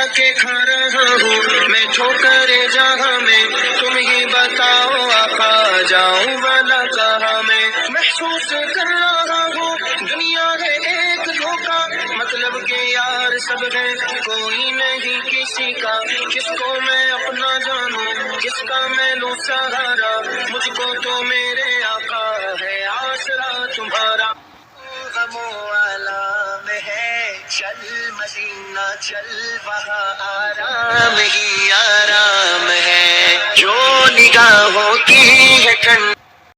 के खा रहा हूँ मैं ठोकरे जहाँ में, तुम ही बताओ आका जाऊँ वाला कहाँ मैं। महसूस कर रहा हूँ दुनिया है एक धोखा, मतलब के यार सब है कोई नहीं किसी का। किसको मैं अपना जानूं किसका मैं लूं सहारा, मुझको तो मेरे आका है आसरा तुम्हारा। गमो वाला में है चल मदीना चल, वहाँ आराम ही आराम है जो निगाहों की है ठंड।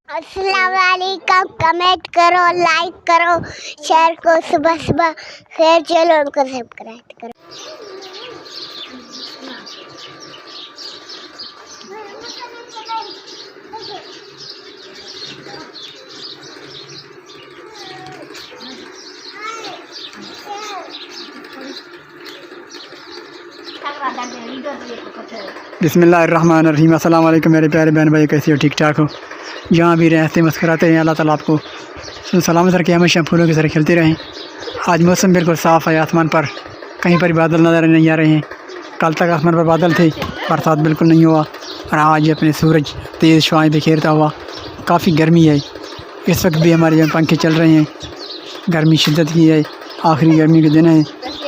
अस्सलाम वालेकुम। कमेंट करो, लाइक करो, शेयर करो सुबह सुबह, फिर चलो उनको सब्सक्राइब करो। बिस्मिल्लाहिर्रहमानिर्रहीम। अस्सलाम वालेकुम मेरे प्यारे बहन भाई, कैसे हो? ठीक ठाक हो? जहाँ भी रहते मुस्कुराते रहें, अल्लाह ताला आपको सलामत रखे, हमेशा फूलों की तरह खिलते रहें। आज मौसम बिल्कुल साफ़ है, आसमान पर कहीं पर बादल नज़र नहीं आ रहे हैं। कल तक आसमान पर बादल थे, बरसात बिल्कुल नहीं हुआ, और आज अपने सूरज तेज़ शुआएँ बिखेरता हुआ। काफ़ी गर्मी है इस वक्त भी, हमारे यहाँ पंखे चल रहे हैं। गर्मी शिद्दत की है, आखिरी गर्मी के दिन है,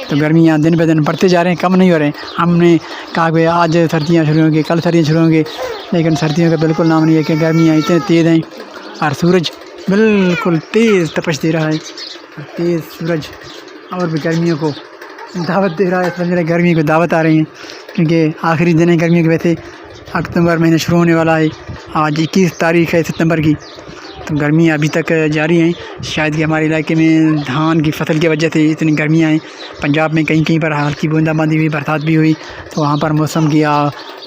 तो गर्मियाँ दिन ब दिन बढ़ते जा रहे हैं, कम नहीं हो रहे हैं। हमने कहा कि आज सर्दियाँ शुरू होंगी, कल सर्दियाँ शुरू होंगी, लेकिन सर्दियों का बिल्कुल नाम नहीं है कि गर्मियाँ इतने तेज़ हैं और सूरज बिल्कुल तेज़ तपश दे रहा है। तेज़ सूरज और भी गर्मियों को दावत दे रहा है, समझ रहे गर्मी को दावत आ रही है, क्योंकि आखिरी दिन है गर्मियों के। वैसे अक्टूबर महीने शुरू होने वाला है, आज 21 तारीख़ है सितंबर की, तो गर्मियाँ अभी तक जारी हैं। शायद कि हमारे इलाके में धान की फसल की वजह से इतनी गर्मियाँ हैं। पंजाब में कहीं कहीं पर हल्की बूंदाबांदी हुई, बरसात भी हुई, तो वहाँ पर मौसम की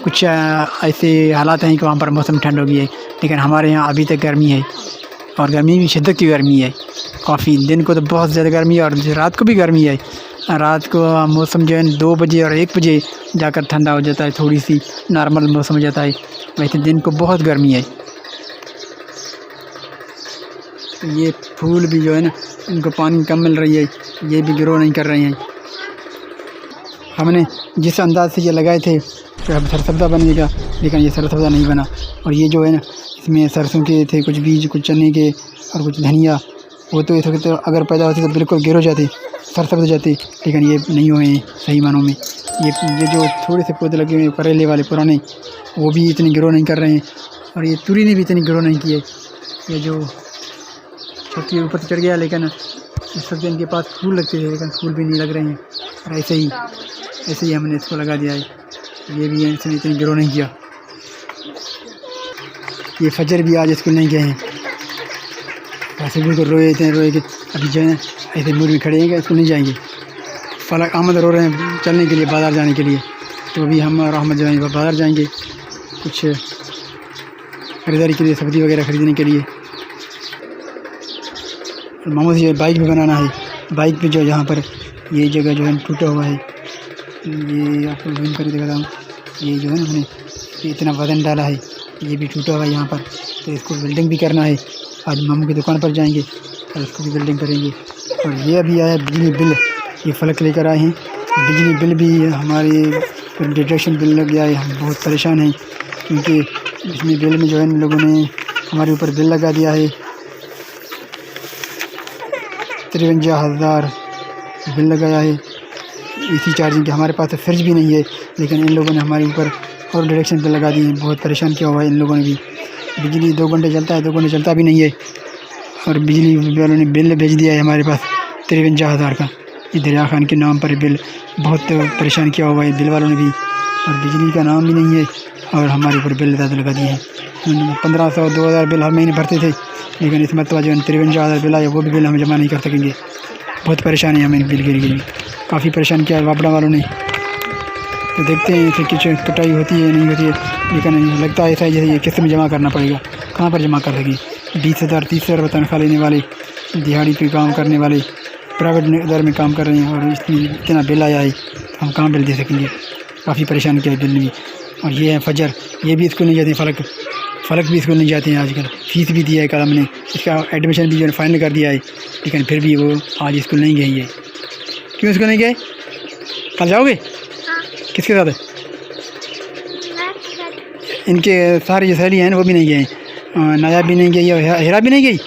कुछ ऐसे हालात हैं कि वहाँ पर मौसम ठंड हो गई है। लेकिन हमारे यहाँ अभी तक गर्मी है, और गर्मी भी शिद्दत की गर्मी है काफ़ी। दिन को तो बहुत ज़्यादा गर्मी है, और रात को भी गर्मी है। रात को मौसम जो है 2 बजे और 1 बजे जाकर ठंडा हो जाता है, थोड़ी सी नॉर्मल मौसम हो जाता है। वैसे दिन को बहुत गर्मी है। तो ये फूल भी जो है ना, इनको पानी कम मिल रही है, ये भी ग्रो नहीं कर रहे हैं। हमने जिस अंदाज से ये लगाए थे कि अब सरसब्ज़ा बनेगा, लेकिन ये सरसब्ज़ा नहीं बना। और ये जो है ना, इसमें सरसों के थे कुछ बीज, कुछ चने के और कुछ धनिया, वो तो इस वक्त अगर पैदा होती तो बिल्कुल गिर हो जाती, सरसब्ज़ हो जाती, लेकिन ये नहीं हुए हैं सही मानों में। ये जो थोड़े से पौधे लगे हुए हैं करेले वाले पुराने, वो भी इतनी ग्रो नहीं कर रहे हैं, और ये तुरी ने भी इतनी ग्रो नहीं की है। ये जो छत्ती ऊपर चढ़ गया, लेकिन इस वक्त इनके पास फूल लगते थे, लेकिन फूल भी नहीं लग रहे हैं। और ऐसे ही हमने इसको लगा दिया है, ये भी है, इसने इतनी ग्रो नहीं किया। ये फजर भी आज स्कूल नहीं गए हैं, ऐसे बिल्कुल रोए थे, रोए कि अभी जो है ऐसे मूड में खड़े हैं कि स्कूल नहीं जाएंगे। फलक अहमद रो रहे हैं चलने के लिए, बाज़ार जाने के लिए, तो अभी हम और अहमद जो है बाज़ार जाएंगे कुछ ख़रीदारी के लिए, सब्ज़ी वगैरह ख़रीदने के लिए। मामू से बाइक भी बनाना है। बाइक पे जो यहाँ पर ये जगह जो है टूटा हुआ है, ये आपको जूम करके दिखाता हूँ। ये जो है ना, हमने इतना वज़न डाला है, ये भी टूटा हुआ है यहाँ पर, तो इसको वेल्डिंग भी करना है। आज मामू की दुकान पर जाएंगे और इसको भी वेल्डिंग करेंगे। और ये अभी आया बिजली बिल, ये फलक लेकर आए हैं। बिजली बिल भी हमारे डिडक्शन बिल लग गया है, हम बहुत परेशान हैं, क्योंकि बिजली बिल में जो है इन लोगों ने हमारे ऊपर बिल लगा दिया है। 53,000 बिल लगाया है इसी चार्जिंग के। हमारे पास तो फ्रिज भी नहीं है, लेकिन इन लोगों ने हमारे ऊपर और डायरेक्शन बिल लगा दिए हैं। बहुत परेशान किया हुआ है इन लोगों ने भी। बिजली 2 घंटे चलता है, 2 घंटे चलता भी नहीं है, और बिजली वालों ने बिल भेज दिया है हमारे पास 53,000 का। ये दरिया खान के नाम पर बिल, बहुत परेशान किया हुआ है बिल वालों ने भी, और बिजली का नाम भी नहीं है, और हमारे ऊपर बिल ज़्यादा लगा दिए हैं। 1500 2000 बिल हर महीने भरते थे, लेकिन इस मरतबा जो 53,000 बिल आया, वो भी बिल हम जमा नहीं कर सकेंगे। बहुत परेशानी है हमें बिल के लिए, काफ़ी परेशान किया है वापड़ा वालों ने। तो देखते हैं फिर कुछ कटाई होती है नहीं होती है, लेकिन लगता है ऐसा है जैसे ये किस्त में जमा करना पड़ेगा। कहाँ पर जमा कर सकें? 20,000 30,000 तनख्वाह लेने वाले, दिहाड़ी पे काम करने वाले, प्राइवेट इधर में काम कर रहे हैं, और इतना बिल आया है, तो हम कहाँ बिल दे सकेंगे? काफ़ी परेशान किया है बिल ने भी। और ये है फजर, ये भी स्कूल नहीं जाते हैं, फ़लक भी स्कूल नहीं जाते हैं आजकल। फ़ीस भी दिया है कल हमने, इसका एडमिशन भी जो है फाइनल कर दिया है, लेकिन फिर भी वो आज स्कूल नहीं गई है। क्यों स्कूल नहीं गए? कल जाओगे? किसके साथ है? इनके सारी जो सहेली हैं वो भी नहीं गए, नायाब भी नहीं गई और हीरा भी नहीं गई।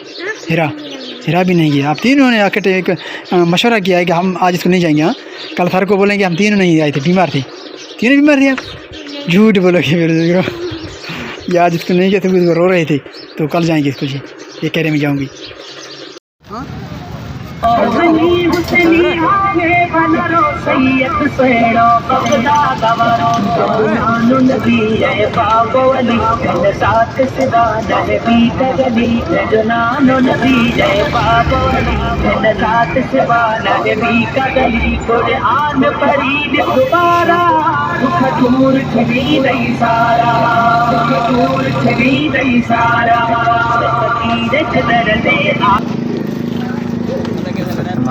हीरा भी नहीं गई। आप तीनों ने आकर एक मशवरा किया है कि हम आज इसको नहीं जाएंगे। हाँ, कल सर को बोलेंगे हम तीनों नहीं आए थे, बीमार थे। तीनों बीमार थे आप? झूठ बोलोगे मेरे। ये आज इसको नहीं गए थे, इसको रो रहे थे, तो कल जाएंगे इसको जी। ये कह रहे मैं जाऊँगी। हाँ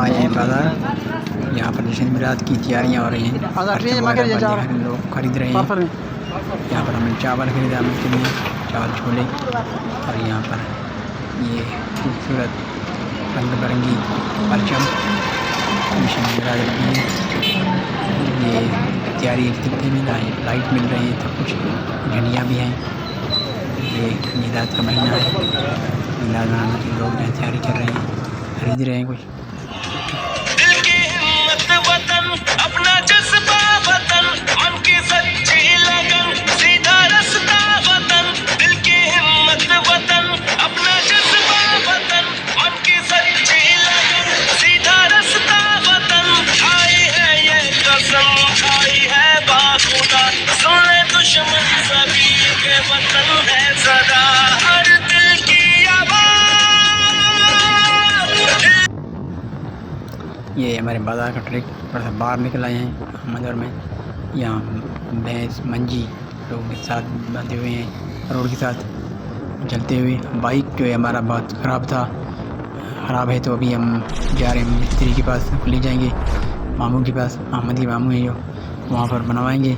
आए हैं बाज़ार। यहाँ पर जश्न मिलाद की तैयारियाँ हो रही हैं, लोग खरीद रहे हैं। यहाँ पर हमने चावल खरीदा के लिए, चावल छोले, और यहाँ पर ये खूबसूरत रंग बिरंगी परचम जश्न मिलाद रखी है। ये तैयारी में लाइट मिल रही है, सब कुछ झंडियाँ भी हैं। ये मिलाद का महीना है, मिलाद मनाने के लोग तैयारी कर रहे हैं, खरीद रहे हैं कुछ। अपना जज्बा वतन, मन की सच्ची लगन, सीधा रास्ता वतन, दिल की हिम्मत वतन, अपना जज्बा वतन, मन की सच्ची लगन, सीधा रास्ता वतन। आई है ये कसम, आई है बाखुदा, सुन ले दुश्मन सभी के वतन है सदा, हर दिल की आवाज़। ये हमारे बाज़ार का ट्रैक थोड़ा सा बाहर निकल आए हैं अहमदनगर में। यहाँ भैंस मंजी लोगों के साथ बंधे हुए हैं, रोड के साथ चलते हुए। बाइक जो है हमारा बहुत ख़राब है, तो अभी हम जा रहे हैं मिस्त्री के पास, ले जाएंगे मामू के पास। अहमद के मामू हैं जो, वहाँ पर बनवाएंगे,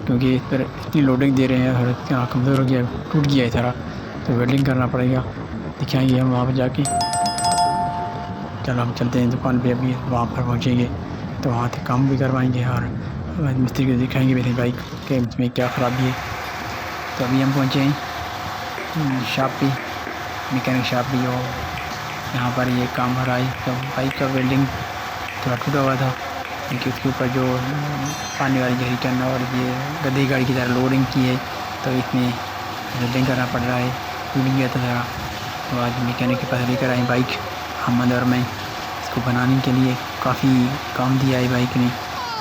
क्योंकि इस पर इतनी लोडिंग दे रहे हैं और इतना कमज़ोर हो गया, टूट गया है सारा, तो वेल्डिंग करना पड़ेगा। दिखाएंगे हम वहाँ पर जाके। चलो हम चलते हैं दुकान पे, अभी वहाँ पर पहुँचेंगे तो वहाँ से काम भी करवाएंगे और मिस्त्री को दिखाएंगे मेरी बाइक के में क्या ख़राबी है। तो अभी हम पहुँचे हैं शॉप पे, मैकेनिक शॉप भी हो। यहाँ पर ये काम हो रहा है, तो बाइक का वेल्डिंग थोड़ा टूटा हुआ था, क्योंकि उसके ऊपर जो पानी वाली जरीकन और ये गद्दे गाड़ी की तरह लोडिंग की है, तो इसमें वेल्डिंग करना पड़ रहा है, टूट गया था ज़रा। तो आज मैकेनिक के पास लेकर आए बाइक अहमदनगर में। इसको बनाने के लिए काफ़ी काम दिया है बाइक ने,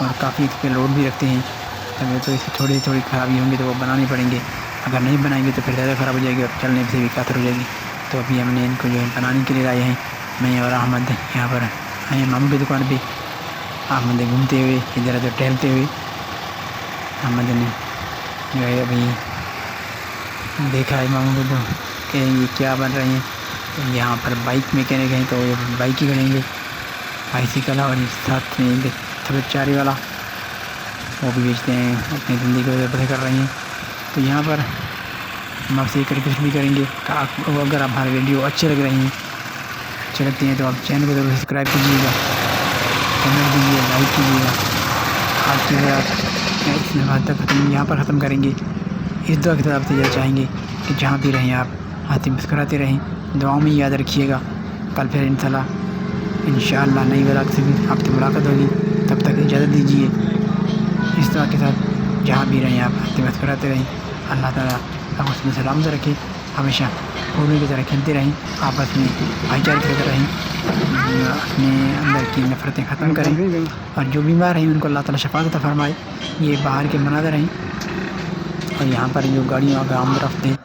और काफ़ी इस पर लोड भी रखते हैं, तो इससे थोड़ी ख़राबी होंगी तो वो बनानी पड़ेंगे। अगर नहीं बनाएंगे तो फिर ज़्यादा ख़राब हो जाएगी और चलने से भी कातर हो जाएगी। तो अभी हमने इनको जो है बनाने के लिए लाए हैं। मैं और अहमद यहाँ पर आए मामू की दुकान पे। अहमद घूमते हुए इधर उधर टहलते हुए अहमद ने जो है अभी देखा है मामू को, तो कि ये क्या बन रहे हैं। तो यहाँ पर बाइक मैकेनिक हैं, तो ये बाइक ही करेंगे, बाइसिकल और साथ में सफ़ेद चारी वाला वो भी बेचते हैं, अपनी ज़िंदगी को बसर कर रहे हैं। तो यहाँ पर हम आपसे एक रिक्वेस्ट भी करेंगे कि अगर आप हमारे वीडियो अच्छे लग रहे हैं, अच्छे लगते हैं, तो आप चैनल को ज़रूर सब्सक्राइब कीजिएगा, कमेंट कीजिए, लाइक कीजिएगा। आज की बात इसमें बात तक यहाँ पर ख़त्म करेंगे। इस दुआ के साथ आपसे यह चाहेंगे कि जहाँ भी रहें आप हंसते मुस्कुराते रहें, दुआओं में याद रखिएगा। कल फिर इंशाअल्लाह नई व्लॉग से भी आपसे मुलाकात होगी। तब तक इजाज़त दीजिए। इस दुआ के साथ जहाँ भी रहें आप हंसते मुस्कुराते रहें। अल्लाह ताला आपको उसमें सलामत रखे, हमेशा फूलों की तरह खिलते रहें, आपस में भाईचारे की तरह रहें, अपने अंदर की नफ़रतें ख़त्म करें, और जो बीमार हैं उनको अल्लाह ताला शफ़ाअत अता फरमाए। ये बाहर के मनाज़र हैं, और यहाँ पर जो गाड़ियों का आमद रफ्त है